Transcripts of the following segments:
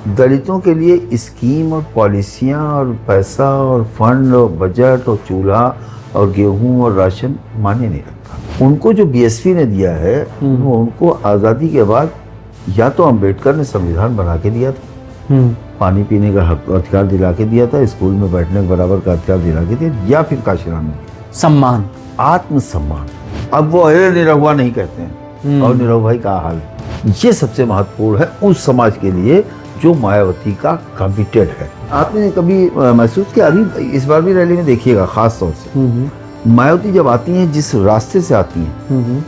दलितों के लिए स्कीम और पॉलिसियाँ और पैसा और फंड और बजट और चूल्हा और गेहूं और राशन माने नहीं रखता। उनको जो बीएसपी ने दिया है वो उनको आज़ादी के बाद या तो अम्बेडकर ने संविधान बना के दिया था, पानी पीने का हक अधिकार दिला के दिया था, स्कूल में बैठने के बराबर का अधिकार दिला के दिया, या फिर काशीराम ने सम्मान, आत्मसम्मान। अब वो अरे निरहुआ नहीं कहते हैं और निरहुआ भाई का हाल, ये सबसे महत्वपूर्ण है उस समाज के लिए जो मायावती का कमिटेड है। आपने कभी महसूस किया, अभी इस बार भी रैली में देखिएगा खास तौर से मायावती जब आती हैं, जिस रास्ते से आती हैं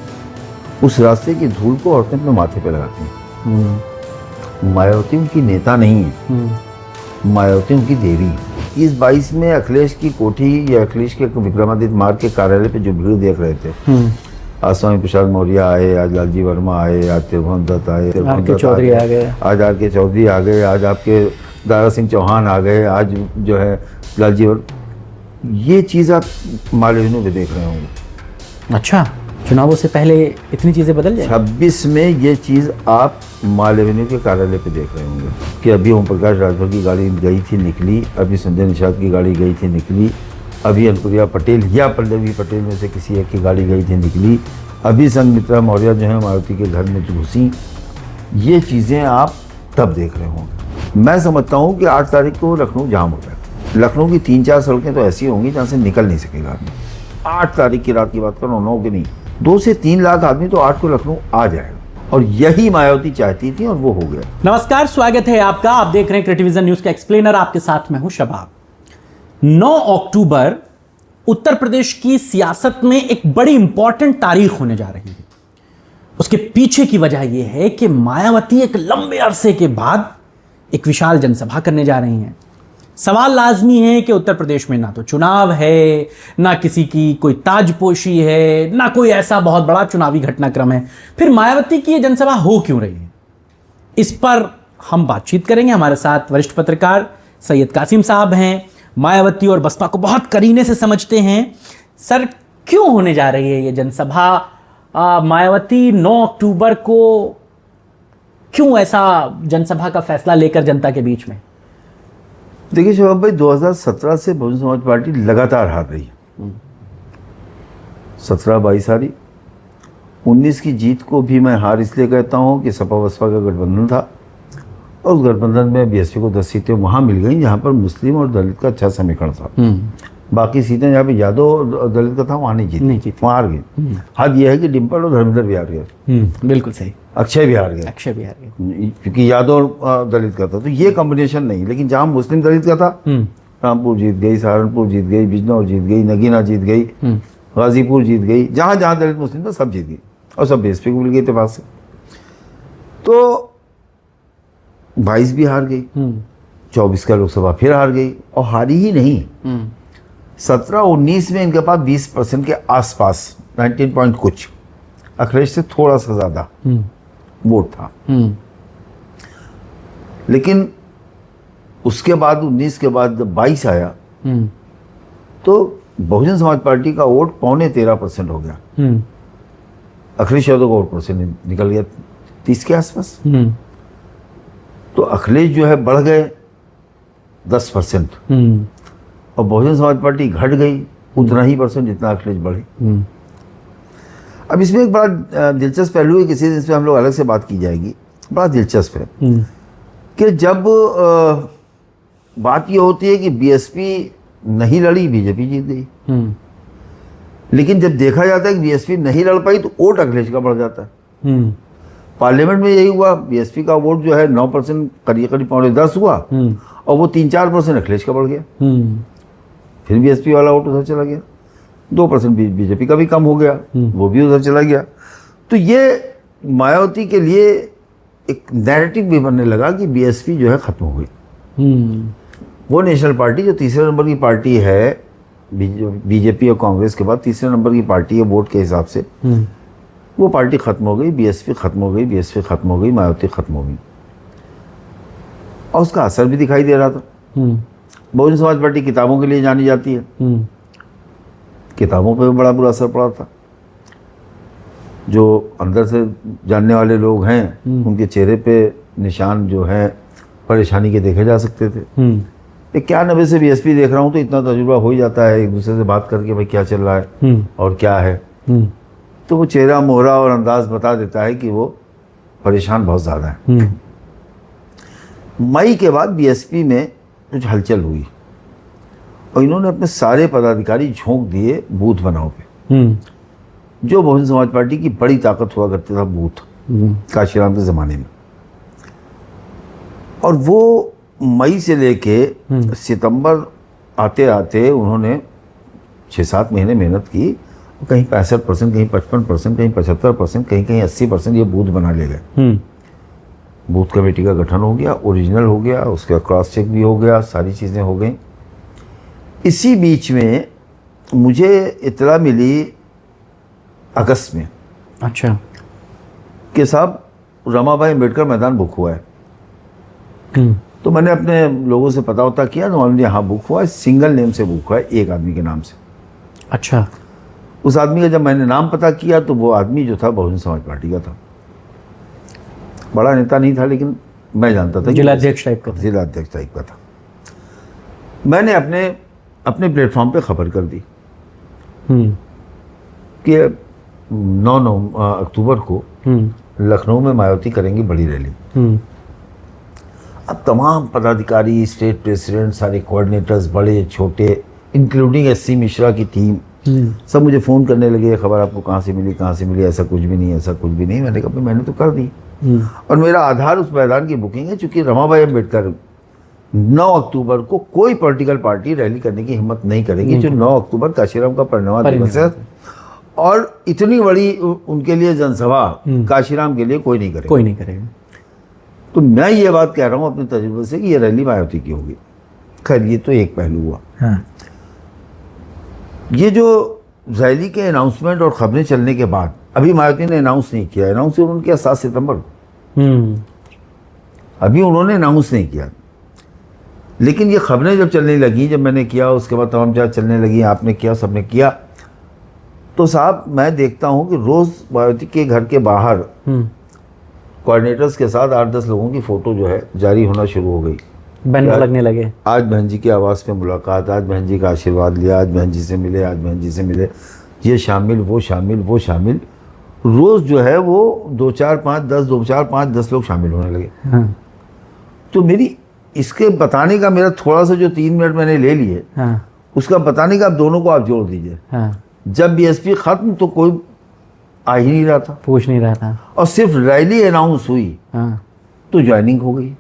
उस रास्ते की धूल को औरतें अपने माथे पे लगाती हैं। मायावती उनकी नेता नहीं है, मायावती उनकी देवी है। इस 22 में अखिलेश की कोठी या अखिलेश के विक्रमादित्य मार्ग के कार्यालय पे जो भीड़ देख रहे थे, आज स्वामी प्रसाद मौर्य आए, आज लालजी वर्मा आए, आज त्रिभुवन दत्त आए, चौधरी आ गए, आज आर के चौधरी आ गए, आज आपके दारा सिंह चौहान आ गए, आज जो है लालजी वर्मा, ये चीज़ आप मालवीय में देख रहे होंगे। अच्छा, चुनावों से पहले इतनी चीज़ें बदल जाए। 26 में ये चीज़ आप मालवीय के कार्यालय पे देख रहे होंगे कि अभी ओम प्रकाश राजभर की गाड़ी गई थी निकली, अभी संजय निषाद की गाड़ी गई थी निकली, अभी अनुप्रिया पटेल या पल्लवी पटेल में से किसी एक की गाड़ी गई थी निकली, अभी संघमित्रा मौर्य जो है मायावती के घर में घुसी। ये चीज़ें आप तब देख रहे होंगे। मैं समझता हूँ कि 8 तारीख को लखनऊ जाम हो जाएगा। लखनऊ की 3-4 सड़कें तो ऐसी होंगी जहाँ से निकल नहीं सकेगा आदमी। 8 तारीख की रात की बात करो, 9 की नहीं, 2 से 3 लाख आदमी तो 8 को लखनऊ आ जाएगा, और यही मायावती चाहती थी और वो हो गया। नमस्कार, स्वागत है आपका। आप देख रहे हैं क्रिएटिविजन न्यूज का एक्सप्लेनर, आपके साथ मैं हूं शबाब। 9 अक्टूबर उत्तर प्रदेश की सियासत में एक बड़ी इंपॉर्टेंट तारीख होने जा रही है। उसके पीछे की वजह यह है कि मायावती एक लंबे अरसे के बाद एक विशाल जनसभा करने जा रही हैं। सवाल लाजमी है कि उत्तर प्रदेश में ना तो चुनाव है, ना किसी की कोई ताजपोशी है, ना कोई ऐसा बहुत बड़ा चुनावी घटनाक्रम है, फिर मायावती की ये जनसभा हो क्यों रही है? इस पर हम बातचीत करेंगे। हमारे साथ वरिष्ठ पत्रकार सैयद कासिम साहब हैं, मायावती और बसपा को बहुत करीने से समझते हैं। सर, क्यों होने जा रही है ये जनसभा? मायावती 9 अक्टूबर को क्यों ऐसा जनसभा का फैसला लेकर जनता के बीच में? देखिए शबाब भाई, 2017 से बहुजन समाज पार्टी लगातार हार रही है। 17-22 हारी, 19 की जीत को भी मैं हार इसलिए कहता हूँ कि सपा बसपा का गठबंधन था और उस गठबंधन में बीएसपी को 10 सीटें वहाँ मिल गई जहाँ पर मुस्लिम और दलित का अच्छा समीकरण था। बाकी सीटें जहाँ पे यादव और दलित का था वहाँ नहीं जीती, वहाँ हार गई। हद यह है कि डिम्पल और धर्मेंद्र भी हार गए। बिल्कुल सही। अक्षय भी हार गया, क्योंकि यादव और दलित का था, तो ये कॉम्बिनेशन नहीं। लेकिन जहाँ मुस्लिम दलित का था, रामपुर जीत गई, सहारनपुर जीत गई, बिजनौर जीत गई, नगीना जीत गई, गाजीपुर जीत गई, जहाँ जहाँ दलित मुस्लिम था सब जीत गई और सब बीएसपी को मिल गई इत्तेफाक से। तो 22 भी हार गई, 24 का लोकसभा फिर हार गई, और हारी ही नहीं, 17-19 में इनके पास 20% के आसपास 19 पॉइंट कुछ, अखिलेश से थोड़ा सा ज़्यादा वोट था। लेकिन उसके बाद 19 के बाद जब 22 आया तो बहुजन समाज पार्टी का वोट 13.25% हो गया। अखिलेश यादव का वोट परसेंट निकल गया 30 के आसपास। तो अखिलेश जो है बढ़ गए 10% और बहुजन समाज पार्टी घट गई उतना ही परसेंट जितना अखिलेश बढ़े। अब इसमें एक बड़ा दिलचस्प पहलू है, किसी दिन इस पर हम लोग अलग से बात की जाएगी, बड़ा दिलचस्प है कि जब बात ये होती है कि बीएसपी नहीं लड़ी, बीजेपी जीत गई, लेकिन जब देखा जाता है कि बीएसपी नहीं लड़ पाई तो वोट अखिलेश का बढ़ जाता है। पार्लियामेंट में यही हुआ, बीएसपी का वोट जो है 9% करीब 9.10 हुआ और वो 3-4% अखिलेश का बढ़ गया। फिर बीएसपी वाला वोट उधर चला गया, 2% बीजेपी का भी कम हो गया, वो भी उधर चला गया। तो ये मायावती के लिए एक नैरेटिव भी बनने लगा कि बीएसपी जो है ख़त्म हो गई। वो नेशनल पार्टी जो तीसरे नंबर की पार्टी है, बीजेपी और कांग्रेस के बाद तीसरे नंबर की पार्टी है वोट के हिसाब से, वो पार्टी ख़त्म हो गई, बीएसपी ख़त्म हो गई, बीएसपी ख़त्म हो गई, मायावती ख़त्म हो गई। और उसका असर भी दिखाई दे रहा था। बहुजन समाज पार्टी किताबों के लिए जानी जाती है, किताबों पे भी बड़ा बुरा असर पड़ा था। जो अंदर से जानने वाले लोग हैं उनके चेहरे पे निशान जो है परेशानी के देखे जा सकते थे। 91 से बीएसपी देख रहा हूँ तो इतना तजुर्बा हो ही जाता है एक दूसरे से बात करके, भाई क्या चल रहा है और क्या है, तो वो चेहरा मोहरा और अंदाज बता देता है कि वो परेशान बहुत ज़्यादा है। मई के बाद बीएसपी में कुछ हलचल हुई और इन्होंने अपने सारे पदाधिकारी झोंक दिए बूथ बनाओ पे, जो बहुजन समाज पार्टी की बड़ी ताकत हुआ करता था बूथ काशीराम के ज़माने में। और वो मई से लेके सितंबर आते आते उन्होंने 6-7 महीने मेहनत की, कहीं 65%, कहीं 55%, कहीं 75%, कहीं कहीं 80% ये बूथ बना ले गए। बूथ कमेटी का गठन हो गया, ओरिजिनल हो गया, उसका क्रॉस चेक भी हो गया, सारी चीज़ें हो गई। इसी बीच में मुझे इत्तला मिली अगस्त में, अच्छा, कि साहब रमाबाई अम्बेडकर मैदान बुक हुआ है। तो मैंने अपने लोगों से पता होता किया, नॉर्मली हाँ बुक हुआ है, सिंगल नेम से बुक हुआ है, एक आदमी के नाम से। अच्छा, उस आदमी का जब मैंने नाम पता किया तो वो आदमी जो था बहुजन समाज पार्टी का था, बड़ा नेता नहीं था लेकिन मैं जानता था, जिलाध्यक्ष टाइप का था। जिलाध्यक्ष टाइप का था। मैंने अपने प्लेटफॉर्म पे खबर कर दी कि 9 अक्टूबर को लखनऊ में मायावती करेंगी बड़ी रैली। अब तमाम पदाधिकारी, स्टेट प्रेसिडेंट, सारे कोऑर्डिनेटर्स, बड़े छोटे, इंक्लूडिंग एससी मिश्रा की टीम, सब मुझे फ़ोन करने लगे, खबर आपको कहाँ से मिली, ऐसा कुछ भी नहीं, ऐसा कुछ भी नहीं। मैंने कहा मैंने तो कर दी और मेरा आधार उस मैदान की बुकिंग है, चूँकि रमाबाई अम्बेडकर 9 अक्टूबर को कोई पॉलिटिकल पार्टी रैली करने की हिम्मत नहीं करेगी, जो 9 अक्टूबर काशीराम का परिनिर्वाण दिवस है और इतनी बड़ी उनके लिए जनसभा काशीराम के लिए कोई नहीं करेगा। तो मैं ये बात कह रहा हूँ अपने तजुर्बे से कि ये रैली मायावती की होगी। खैर ये तो एक पहलू हुआ। हाँ। ये जो रैली के अनाउंसमेंट और खबरें चलने के बाद, अभी मायावती ने अनाउंस नहीं किया, अनाउंस उन्होंने किया 7 सितंबर को, अभी उन्होंने अनाउंस नहीं किया। लेकिन ये खबरें जब चलने लगी, जब मैंने किया उसके बाद तमाम चीज़ें चलने लगी, आपने किया, सबने किया, तो साहब मैं देखता हूँ कि रोज़ मायावती के घर के बाहर कोऑर्डिनेटर्स के साथ 8-10 लोगों की फ़ोटो जो है जारी होना शुरू हो गई, बैनर लगने लगे। आज बहन जी के आवास पे मुलाकात, आज बहन जी का आशीर्वाद लिया, आज बहन जी से मिले, आज बहन जी से मिले, ये शामिल, वो शामिल, वो शामिल। रोज़ जो है वो 2-4-5-10 लोग शामिल होने लगे। हाँ। तो मेरी इसके बताने का मेरा थोड़ा सा जो 3 मिनट मैंने ले लिए, हाँ। उसका बताने का आप दोनों को आप जोड़ दीजिए। हाँ। जब बीएसपी खत्म तो कोई आ ही नहीं रहा था, पूछ नहीं रहा था, और सिर्फ रैली अनाउंस हुई तो ज्वाइनिंग हो गई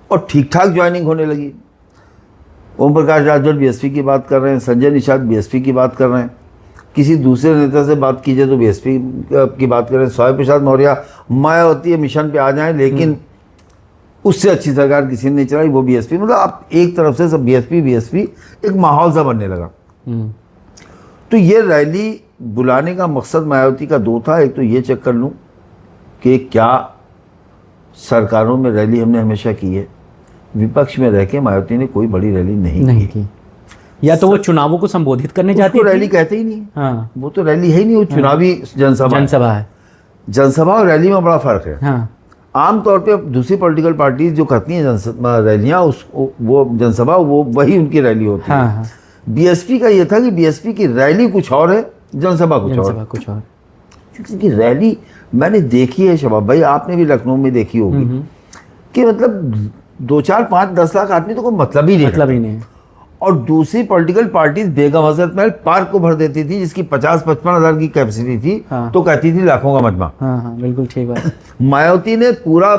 और ठीक ठाक ज्वाइनिंग होने लगी। ओम प्रकाश राजभर बीएसपी की बात कर रहे हैं, संजय निषाद बीएसपी की बात कर रहे हैं, किसी दूसरे नेता से बात कीजिए तो बीएसपी की बात कर रहे हैं। स्वामी प्रसाद मौर्य मायावती मिशन पे आ जाएं, लेकिन उससे अच्छी सरकार किसी ने नहीं चलाई, वो बीएसपी। मतलब आप एक तरफ से सब बीएसपी एक माहौल सा बनने लगा। तो ये रैली बुलाने का मकसद मायावती का 2 था। एक तो ये चेक कर लूँ कि क्या सरकारों में रैली हमने हमेशा की है, विपक्ष में रह के मायावती ने कोई बड़ी रैली नहीं की। या तो वो चुनावों को संबोधित करने जाती थी, रैली कहते ही नहीं। हाँ। वो तो रैली है ही नहीं, वो चुनावी जनसभा है। जनसभा और रैली में बड़ा फर्क है। हाँ। आमतौर पे दूसरी पॉलिटिकल पार्टीज जो करती हैं रैलियाँ, वो जनसभा वो वही उनकी रैली होती है। हाँ। बीएसपी का ये था कि बीएसपी की रैली कुछ और है, जनसभा कुछ और। क्योंकि रैली मैंने देखी है शबाब भाई, आपने भी लखनऊ में देखी होगी कि मतलब 2-4-5-10 लाख आदमी तो कोई मतलब ही नहीं। और दूसरी political parties Begum Hazrat Mahal park को भर देती थी, जिसकी 50-55 हज़ार की कैपेसिटी थी। हाँ। तो कहती थी लाखों का मजमा। हाँ, बिल्कुल ठीक बात। मायावती ने पूरा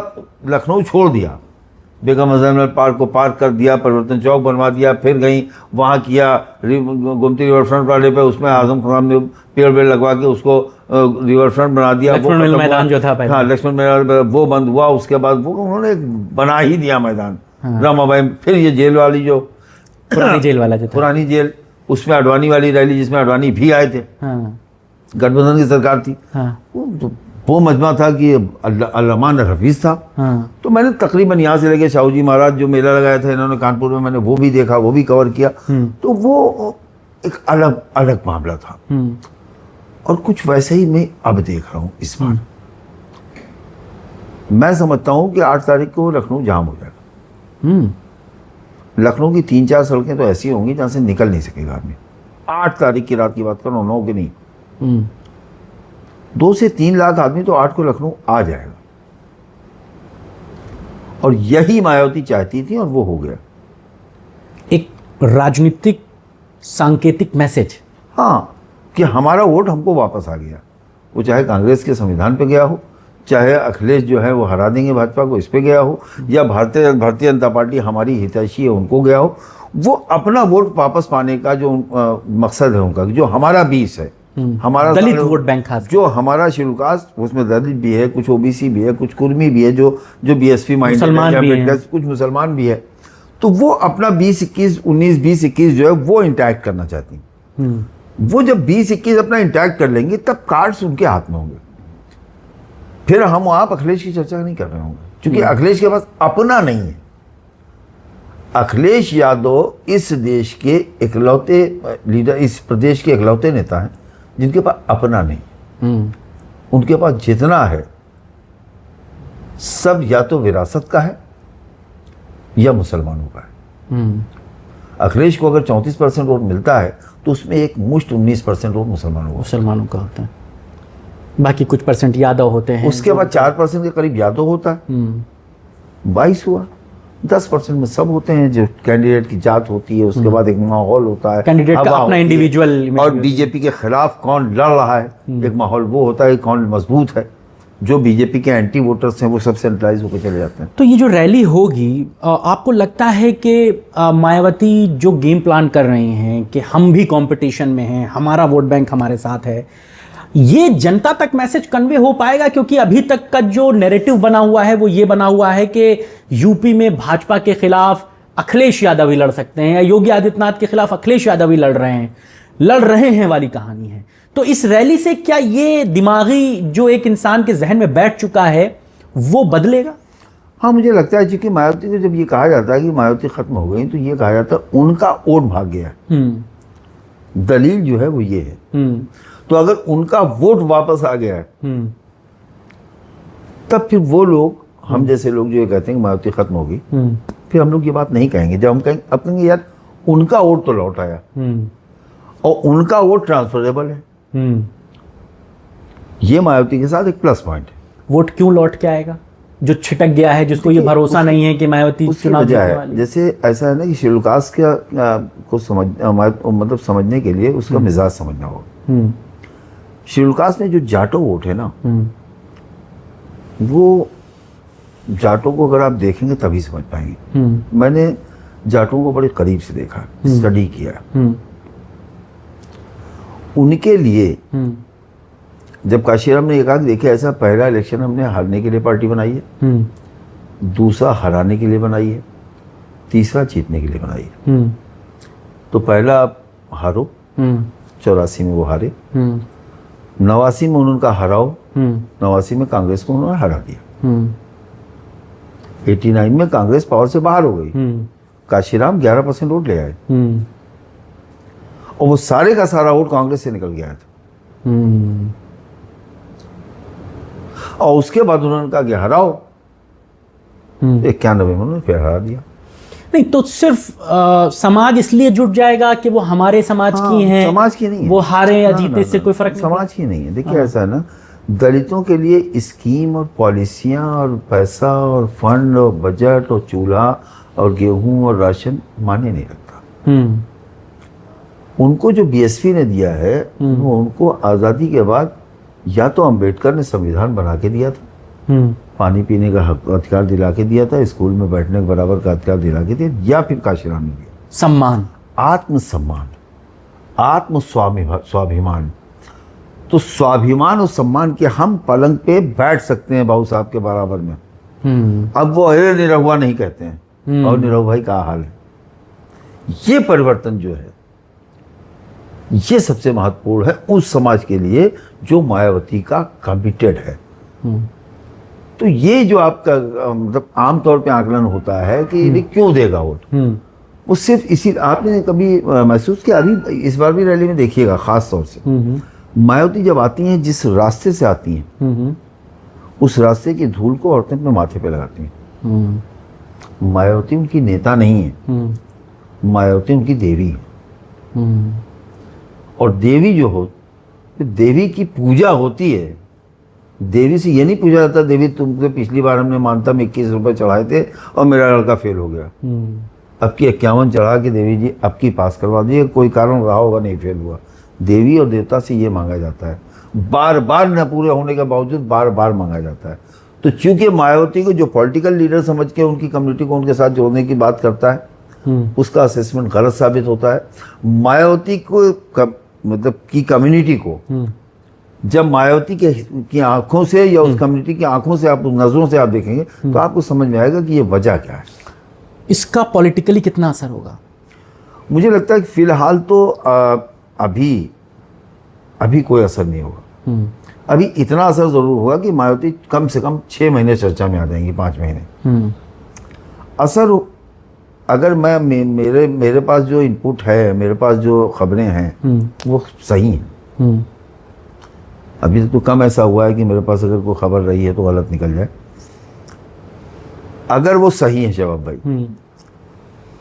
लखनऊ छोड़ दिया, बेगम हजरत महल पार्क को पार्क कर दिया, परिवर्तन चौक बनवा दिया, फिर गई वहाँ किया गोमती रिवर फ्रंट वाले पे, उसमें आजम खान ने पेड़ वेड़ लगवा के उसको रिवर फ्रंट बना दिया। लक्ष्मण मिल मैदान जो था पहले, हाँ लक्ष्मण मैदान, वो बंद हुआ। उसके बाद वो उन्होंने बना ही दिया मैदान। हाँ। रमाबाई, फिर ये जेल वाली जो पुरानी जेल वाला जो था, पुरानी जेल, उसमें अडवाणी वाली रैली जिसमें अडवाणी भी आए थे। हाँ। गठबंधन की सरकार थी। हाँ। वो मजमा था कि अल्लामान हफीज था। हाँ। तो मैंने तकरीबन यहाँ से लेके शाहू जी महाराज जो मेला लगाया था इन्होंने कानपुर में, मैंने वो भी देखा, वो भी कवर किया। तो वो एक अलग मामला था। और कुछ वैसे ही मैं अब देख रहा हूँ इस बार। मैं समझता हूँ कि 8 तारीख को लखनऊ जाम हो जाएगा। लखनऊ की 3-4 सड़कें तो ऐसी होंगी जहां से निकल नहीं सकेगा आदमी। 8 तारीख की रात की बात कर रहा हूँ, 9 की नहीं। 2 से 3 लाख आदमी तो 8 को लखनऊ आ जाएगा, और यही मायावती चाहती थी और वो हो गया। एक राजनीतिक सांकेतिक मैसेज, हाँ, कि हमारा वोट हमको वापस आ गया। वो चाहे कांग्रेस के संविधान पे गया हो, चाहे अखिलेश जो है वो हरा देंगे भाजपा को इस पे गया हो, या भारतीय जनता पार्टी हमारी हितैषी है उनको गया हो, वो अपना वोट वापस पाने का जो मकसद है उनका, जो हमारा 20 है, हमारा दलित वोट बैंक खास, जो हमारा शेड्यूल कास्ट, उसमें दलित भी है, कुछ ओबीसी भी है, कुछ कुर्मी भी है, जो बीएसपी माइंडेड, कुछ मुसलमान भी है, तो वो अपना 20-21, 19-20-21 जो है वो इंटैक्ट करना चाहती हैं। वो जब 20-21 अपना इंटैक्ट कर लेंगे तब कार्ड्स उनके हाथ में होंगे। फिर हम आप अखिलेश की चर्चा नहीं कर रहे होंगे, क्योंकि अखिलेश के पास अपना नहीं है। अखिलेश यादव इस देश के इकलौते लीडर, इस प्रदेश के इकलौते नेता हैं जिनके पास अपना नहीं। उनके पास जितना है सब या तो विरासत का है या मुसलमानों का है। अखिलेश को अगर 34% वोट मिलता है तो उसमें एक मुश्त 19% वोट मुसलमानों का होता है, बाकी कुछ परसेंट यादव होते हैं। उसके बाद 4% के करीब यादव होता है, 22 हुआ। 10% में सब होते हैं, जो कैंडिडेट की जात होती है, उसके बाद एक माहौल होता है, कैंडिडेट का अपना इंडिविजुअल, और बीजेपी के खिलाफ कौन लड़ रहा है, एक माहौल वो होता है, कौन मजबूत है। जो बीजेपी के एंटी वोटर्स हैं वो सब सेंट्रलाइज होकर चले जाते हैं। तो ये जो रैली होगी, आपको लगता है कि मायावती जो गेम प्लान कर रही हैं कि हम भी कंपटीशन में हैं, हमारा वोट बैंक हमारे साथ है, ये जनता तक मैसेज कन्वे हो पाएगा? क्योंकि अभी तक का जो नैरेटिव बना हुआ है वो ये बना हुआ है कि यूपी में भाजपा के खिलाफ अखिलेश यादव ही लड़ सकते हैं, या योगी आदित्यनाथ के खिलाफ अखिलेश यादव ही लड़ रहे हैं वाली कहानी है। तो इस रैली से क्या ये दिमागी जो एक इंसान के जहन में बैठ चुका है वो बदलेगा? हाँ, मुझे लगता है कि मायावती को जब ये कहा जाता है कि मायावती खत्म हो गई, तो ये कहा जाता है उनका वोट भाग गया है। दलील जो है वो ये है। तो अगर उनका वोट वापस आ गया है तब फिर वो लोग, हम जैसे लोग जो ये कहते हैं कि मायावती खत्म होगी, फिर हम लोग ये बात नहीं कहेंगे। जब हम कहेंगे, अब कहेंगे यार उनका वोट तो लौट आया और उनका वोट ट्रांसफरेबल है। ये मायावती के साथ एक प्लस पॉइंट है। वोट क्यों लौट के आएगा? जो छिटक गया है, जिसको ये भरोसा नहीं है कि मायावती चुनाव जीतने वाली है। जैसे ऐसा है ना कि शेड्यूल कास्ट को मतलब समझने के लिए उसका मिजाज समझना होगा। शेड्यूल कास्ट में जो जाटो वोट है ना, वो जाटों को अगर आप देखेंगे तभी समझ पाएंगे। मैंने जाटों को बड़े करीब से देखा, स्टडी किया। उनके लिए जब काशीराम ने एक आग देखे, ऐसा पहला इलेक्शन हमने हारने के लिए पार्टी बनाई है, दूसरा हराने के लिए बनाई है, तीसरा जीतने के लिए बनाई है। तो पहला आप हारो, 84 में वो हारे, 89 में उनका हराओ, 89 में कांग्रेस को उन्होंने हरा दिया, 89 में कांग्रेस पावर से बाहर हो गई, काशीराम 11% वोट ले आए, और वो सारे का सारा वोट कांग्रेस से निकल गया था। और उसके बाद उन्होंने कहा कि हराओ, 91 में उन्होंने फिर हरा दिया। नहीं तो सिर्फ समाज इसलिए जुट जाएगा कि वो हमारे समाज की हैं, समाज की नहीं है, वो हारे या जीते से कोई फर्क नहीं, समाज की नहीं है। देखिए ऐसा है ना, दलितों के लिए स्कीम और पॉलिसियां और पैसा और फंड और बजट और चूल्हा और गेहूं और राशन माने नहीं रखता। उनको जो बीएसपी ने दिया है वो उनको आज़ादी के बाद या तो अंबेडकर ने संविधान बना के दिया था, पानी पीने का अधिकार दिला के दिया था, स्कूल में बैठने के बराबर का अधिकार दिला के दिया, या फिर काशीराम ने दिया सम्मान, आत्मसम्मान, स्वाभिमान। तो स्वाभिमान और सम्मान के हम पलंग पे बैठ सकते हैं बाबू साहब के बराबर में। अब वो अरे निरहुआ नहीं कहते हैं, और निरहु भाई का हाल है। ये परिवर्तन जो है ये सबसे महत्वपूर्ण है उस समाज के लिए जो मायावती का कमिटेड है। तो ये जो आपका मतलब आमतौर पे आकलन होता है कि ये क्यों देगा वोट, वो सिर्फ इसी, आपने कभी महसूस किया, अभी इस बार भी रैली में देखिएगा खास तौर से मायावती जब आती हैं, जिस रास्ते से आती हैं उस रास्ते की धूल को औरतें अपने माथे पे लगाती हैं। मायावती उनकी नेता नहीं है, मायावती उनकी देवी है। और देवी जो हो, देवी की पूजा होती है। देवी से ये नहीं पूछा जाता देवी तुमसे पिछली बार हमने मानता में 21 रुपए चढ़ाए थे और मेरा लड़का फेल हो गया, अब की 51 चढ़ा के देवी जी अब की पास करवा दिए, कोई कारण रहा होगा नहीं फेल हुआ। देवी और देवता से ये मांगा जाता है, बार बार न पूरे होने के बावजूद बार बार मांगा जाता है। तो चूंकि मायावती को जो पॉलिटिकल लीडर समझ के उनकी कम्युनिटी को उनके साथ जोड़ने की बात करता है, उसका असेसमेंट गलत साबित होता है। मायावती को मतलब की कम्युनिटी को जब मायावती की आंखों से या उस कम्युनिटी की आंखों से आप नजरों से आप देखेंगे तो आपको समझ में आएगा कि ये वजह क्या है। इसका पॉलिटिकली कितना असर होगा? मुझे लगता है कि फिलहाल तो अभी कोई असर नहीं होगा। अभी इतना असर जरूर होगा कि मायावती कम से कम 6 महीने चर्चा में आ जाएंगी, 5 महीने। असर अगर मेरे पास जो इनपुट है, मेरे पास जो खबरें हैं वो सही हैं। अभी तो कम ऐसा हुआ है कि मेरे पास अगर कोई खबर रही है तो गलत निकल जाए। अगर वो सही है शबाब भाई,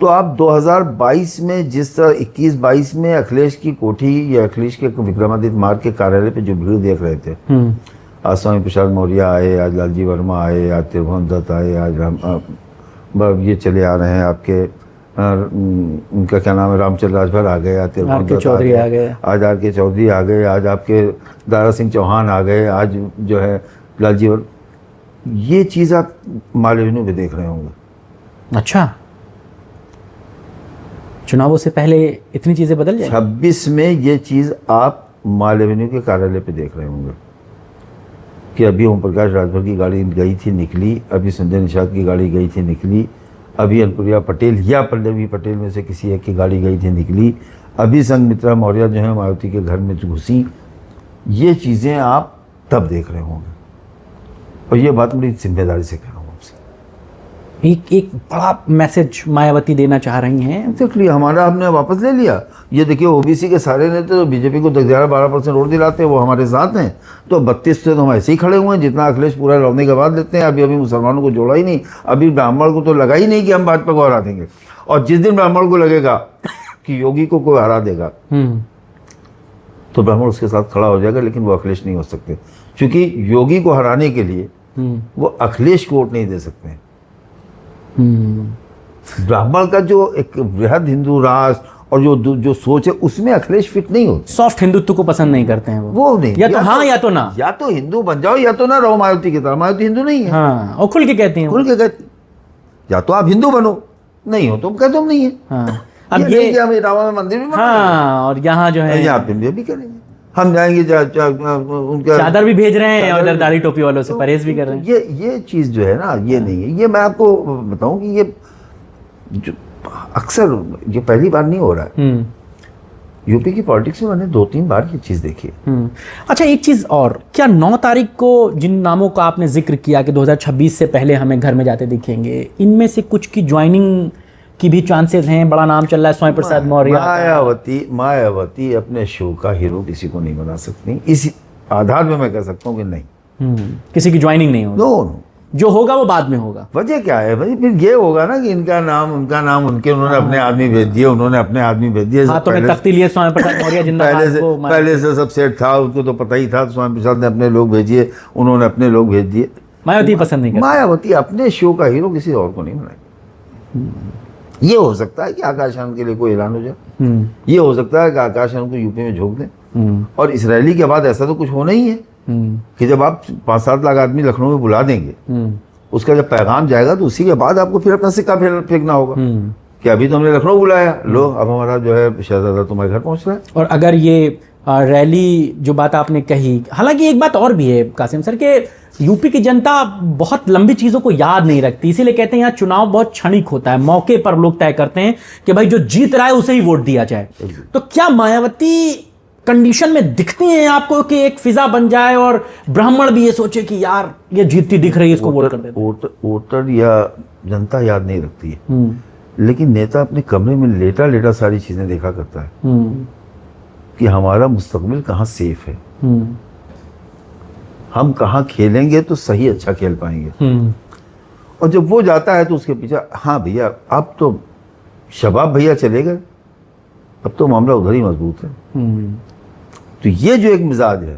तो आप 2022 में जिस तरह 21-22 में अखिलेश की कोठी या अखिलेश के विक्रमादित्य मार्ग के कार्यालय पे जो भीड़ देख रहे थे, आज स्वामी प्रसाद मौर्य आए, आज लालजी वर्मा आए, आज त्रिभुवन दत्त आए, आज ये चले आ रहे हैं आपके उनका क्या नाम है, रामचंद्र राजभर आ गए, आज त्रिभुवन दत्त चौधरी आ गए, आज आर के चौधरी आ गए, आज आपके दारा सिंह चौहान आ गए, आज जो है लालजी वर्मा। ये चीज़ आप माल रेवेन्यू पे देख रहे होंगे। अच्छा, चुनावों से पहले इतनी चीजें बदल जाए। 26 में ये चीज़ आप माल रेवेन्यू के कार्यालय पे देख रहे होंगे कि अभी ओम प्रकाश राजभर की गाड़ी गई थी निकली, अभी संजय निषाद की गाड़ी गई थी निकली, अभी अनुप्रिया पटेल या पल्लवी पटेल में से किसी एक की गाड़ी गई थी निकली, अभी संघमित्रा मौर्य जो है मायावती के घर में घुसी। ये चीज़ें आप तब देख रहे होंगे और ये बात बड़ी जिम्मेदारी से कह रहा हूँ आपसे। एक बड़ा मैसेज मायावती देना चाह रही हैं। एक्चुअली हमारा हमने वापस ले लिया। ये देखिए ओबीसी के सारे नेता तो बीजेपी को 11-12% वोट दिलाते हैं, वो हमारे साथ हैं। तो 32 से तो हम ऐसे ही खड़े हुए हैं जितना अखिलेश पूरा लड़ने के बाद लेते हैं। अभी मुसलमानों को जोड़ा ही नहीं, अभी ब्राह्मण को तो लगा ही नहीं कि हम भाजपा को हरा देंगे। और जिस दिन ब्राह्मण को लगेगा कि योगी को कोई हरा देगा तो ब्राह्मण उसके साथ खड़ा हो जाएगा, लेकिन वो अखिलेश नहीं हो सकते, क्योंकि योगी को हराने के लिए वो अखिलेश को वोट नहीं दे सकते हैं। ब्राह्मण का जो एक वृहद हिंदू राष्ट्र और जो सोच है उसमें अखिलेश फिट नहीं होते। सॉफ्ट हिंदुत्व को पसंद नहीं करते हैं वो नहीं, या तो हाँ या तो ना, या तो हिंदू बन जाओ या तो ना रहो मायावती की तरह। मायावती हिंदू नहीं है। हाँ, और खुल के कहती हैं, खुल के कहती, या तो आप हिंदू बनो, नहीं हो तुम कहते हो नहीं है। हाँ, अब ये हम रामा में मंदिर में हाँ, और यहाँ जो है यहाँ पे भी करेंगे, हम जाएंगे उनका चादर भी भेज रहे हैं और इधर दाढ़ी टोपी वालों से परहेज भी कर रहे हैं। ये चीज जो है ना, ये नहीं है। ये मैं आपको बताऊं कि ये जो अक्सर ये पहली बार नहीं हो रहा है। यूपी की पॉलिटिक्स में मैंने 2-3 बार ये चीज देखी है। अच्छा, एक चीज और, क्या 9 तारीख को जिन नामों का आपने जिक्र किया कि 2026 से पहले हमें घर में जाते दिखेंगे, इनमें से कुछ की ज्वाइनिंग की भी चांसेस हैं? बड़ा नाम चल रहा है स्वामी प्रसाद मौर्य। मायावती अपने शो का हीरो किसी को नहीं बना सकती। इस आधार में मैं कह सकता हूँ कि नहीं, किसी की ज्वाइनिंग नहीं होगी। नो, जो होगा वो बाद में होगा। वजह क्या है भाई? फिर ये होगा ना कि इनका नाम उनका नाम उनके उन्होंने अपने आदमी भेज दिए, उन्होंने अपने आदमी भेज दिए। हाँ, तो मैं तख्ती लिए स्वामी प्रसाद मौर्य जिंदाबाद पहले से सब सेट था, उसको तो पता ही था। स्वामी प्रसाद ने अपने लोग भेजिए, उन्होंने अपने लोग भेज दिए। मायावती पसंद नहीं करती। मायावती अपने शो का हीरो किसी और को नहीं बनाएगी। ये हो सकता है कि आकाश आनंद के लिए कोई ऐलान हो जाए, ये हो सकता है कि आकाश आनंद को यूपी में झोंक दें। और इस रैली के बाद ऐसा तो कुछ होना ही है कि जब आप 5-7 लाख आदमी लखनऊ में बुला देंगे, उसका जब पैगाम जाएगा तो उसी के बाद आपको फिर अपना सिक्का फेंकना होगा कि अभी तो हमने लखनऊ बुलाया, लो अब हमारा जो है शहजादा तुम्हारे घर पहुंच रहा है। और अगर ये रैली जो बात आपने कही, हालांकि एक बात और भी है कासिम सर के यूपी की जनता बहुत लंबी चीज़ों को याद नहीं रखती, इसीलिए कहते हैं यहाँ चुनाव बहुत क्षणिक होता है, मौके पर लोग तय करते हैं कि भाई जो जीत रहा है उसे ही वोट दिया जाए। तो क्या मायावती कंडीशन में दिखती हैं आपको कि एक फिजा बन जाए और ब्राह्मण भी ये सोचे कि यार ये जीतती दिख रही है, इसको वोट कर देते? वोटर या जनता याद नहीं रखती है, लेकिन नेता अपने कमरे में लेटा लेटा सारी चीजें देखा करता है कि हमारा मुस्तकबिल कहाँ सेफ है, हम कहाँ खेलेंगे तो सही अच्छा खेल पाएंगे। और जब वो जाता है तो उसके पीछे, हाँ भैया अब तो शबाब भैया चले गए, अब तो मामला उधर ही मजबूत है। तो ये जो एक मिजाज है,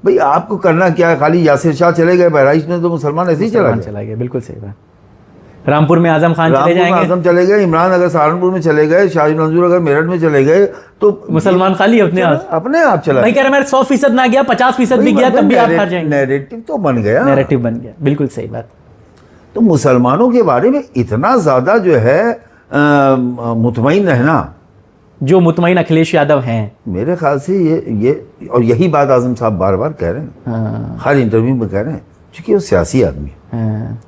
भाई आपको करना क्या है, खाली यासिर शाह चले गए बहराइच में तो मुसलमान ऐसे ही चला गया, बिल्कुल सही बात। रामपुर में आजम खान चले जाएंगे, आजम चले गए, इमरान अगर सहारनपुर में चले गए, शाहिद मंजूर अगर मेरठ में चले गए तो मुसलमान खाली अपने आप चला। मैं कह रहा मैं 100% ना गया, 50% भी गया तब भी आप हार जाएंगे। नैरेटिव तो बन गया, नैरेटिव बन गया, बिल्कुल सही बात। तो मुसलमानों के बारे में इतना ज्यादा जो है मुतमईन रहना, जो मुतमईन अखिलेश यादव हैं, मेरे ख्याल से ये और यही बात आजम साहब बार बार कह रहे हैं, हर इंटरव्यू में कह रहे हैं, क्योंकि वो सियासी आदमी है,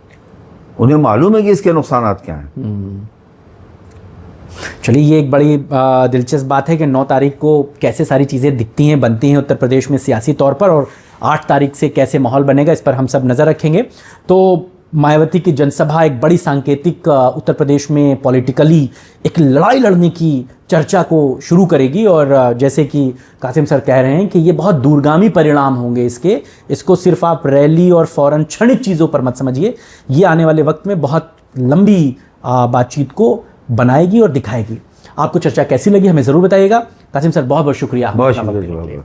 उन्हें मालूम है कि इसके नुकसान क्या हैं। चलिए, ये एक बड़ी दिलचस्प बात है कि 9 तारीख को कैसे सारी चीज़ें दिखती हैं, बनती हैं उत्तर प्रदेश में सियासी तौर पर, और 8 तारीख से कैसे माहौल बनेगा, इस पर हम सब नज़र रखेंगे। तो मायावती की जनसभा एक बड़ी सांकेतिक उत्तर प्रदेश में पॉलिटिकली एक लड़ाई लड़ने की चर्चा को शुरू करेगी, और जैसे कि कासिम सर कह रहे हैं कि ये बहुत दूरगामी परिणाम होंगे इसको सिर्फ आप रैली और फौरन क्षणिक चीज़ों पर मत समझिए, ये आने वाले वक्त में बहुत लंबी बातचीत को बनाएगी और दिखाएगी। आपको चर्चा कैसी लगी हमें ज़रूर बताइएगा। कासिम सर बहुत बहुत शुक्रिया। बहुत शुक्रिया।